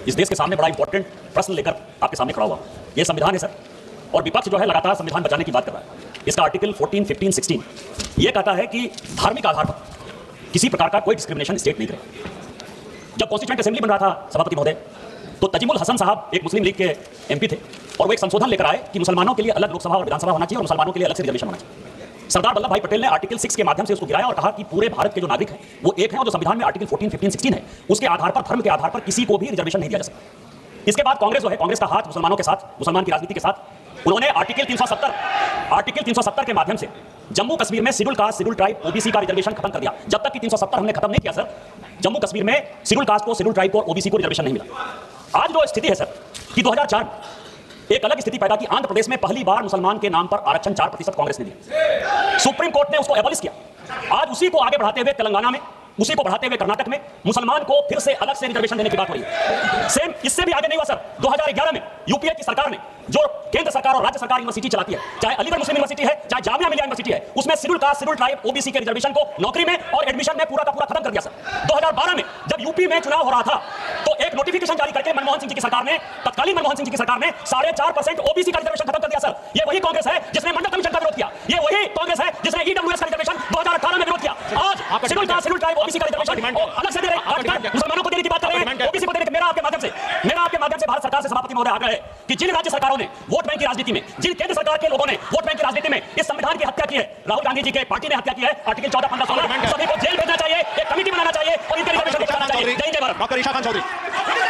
इस देश के सामने बड़ा इंपॉर्टेंट प्रश्न लेकर आपके सामने खड़ा हुआ। ये संविधान है सर, और विपक्ष जो है लगातार संविधान बचाने की बात कर रहा है। इसका आर्टिकल 14, 15, 16 ये कहता है कि धार्मिक आधार पर किसी प्रकार का कोई डिस्क्रिमिनेशन स्टेट नहीं करेगा। जब कॉन्स्टिट्यूएंट असेंबली बन रहा था सभापति महोदय, तो तजीमुल हसन साहब एक मुस्लिम लीग के एमपी थे, और वो एक संशोधन लेकर आए कि मुसलमानों के लिए अलग लोकसभा और विधानसभा होना चाहिए और मुसलमानों के लिए अलग से रिजर्वेशन होना चाहिए। सरदार वल्लभ भाई पटेल ने आर्टिकल 6 के माध्यम से उसको गिराया और कहा कि पूरे भारत के जो नागरिक हैं वो एक हैं, और जो संविधान में आर्टिकल 14, 15, 16 है उसके आधार पर, धर्म के आधार पर किसी को भी रिजर्वेशन नहीं दिया जा सकता। इसके बाद कांग्रेस जो है, कांग्रेस का हाथ मुसलमानों के साथ, मुसलमान की राजनीति के साथ, उन्होंने आर्टिकल 370 के माध्यम से जम्मू कश्मीर में schedule caste, schedule tribe, OBC का रिजर्वेशन खत्म कर दिया। जब तक कि 370 हमने खत्म नहीं किया सर, जम्मू कश्मीर में शेड्यूल कास्ट को, शेड्यूल ट्राइब को, ओबीसी को रिजर्वेशन नहीं मिला। आज जो स्थिति है सर कि 2004 में एक अलग स्थिति पैदा की। आंध्र प्रदेश में पहली बार मुसलमान के नाम पर आरक्षण 4% कांग्रेस ने दिया। सुप्रीम कोर्ट ने उसको एबॉलिश किया। आज उसी को आगे बढ़ाते हुए तेलंगाना में, उसी को बढ़ाते हुए कर्नाटक में मुसलमान को फिर से अलग से रिजर्वेशन देने की बात हो रही है। सेम इससे भी आगे नहीं हुआ सर, 2011 में यूपीए की सरकार ने, जो केंद्र सरकार और राज्य सरकार यूनिवर्सिटी चलाती है, चाहे अलीगढ़ मुस्लिम यूनिवर्सिटी है, चाहे जामिया मिलिया यूनिवर्सिटी है, उसमें schedule caste, schedule tribe, OBC के रिजर्वेशन को नौकरी में और एडमिशन में पूरा का पूरा खत्म कर दिया सर। 2012 में जब यूपी में चुनाव हो रहा था तो एक नोटिफिकेशन जारी करके मनमोहन सिंह जी की सरकार ने, तत्कालीन मनमोहन सिंह जी की सरकार ने 4.5% ओबीसी का रिजर्वेशन खत्म कर दिया सर। ये वही कांग्रेस है जिसने मंडल कमीशन का विरोध किया, ये वही कांग्रेस है जिसने ईडब्ल्यूएस का रिजर्वेशन 2018 में विरोध किया। आज schedule caste, schedule tribe, OBC का रिजर्वेशन अलग से दे रहे, मुसलमानों को देने की बात कर रहे हैं, ओबीसी को देने की। मेरा आपके माध्यम से भारत सरकार से सभापति महोदय आग्रह है कि जिन राज्य सरकारों ने वोट बैंक की राजनीति में, जिन केंद्र सरकार के लोगों ने वोट बैंक की राजनीति में इस संविधान की हत्या की है, राहुल गांधी जी के पार्टी ने हत्या की है, आर्टिकल 14, 15, 16, सभी को जेल भेजना चाहिए, एक कमेटी बनाना चाहिए और इनके रिजर्वेशन दिखाना चाहिए। जय हिंद, जय भारत। डॉक्टर ईशा खान चौधरी।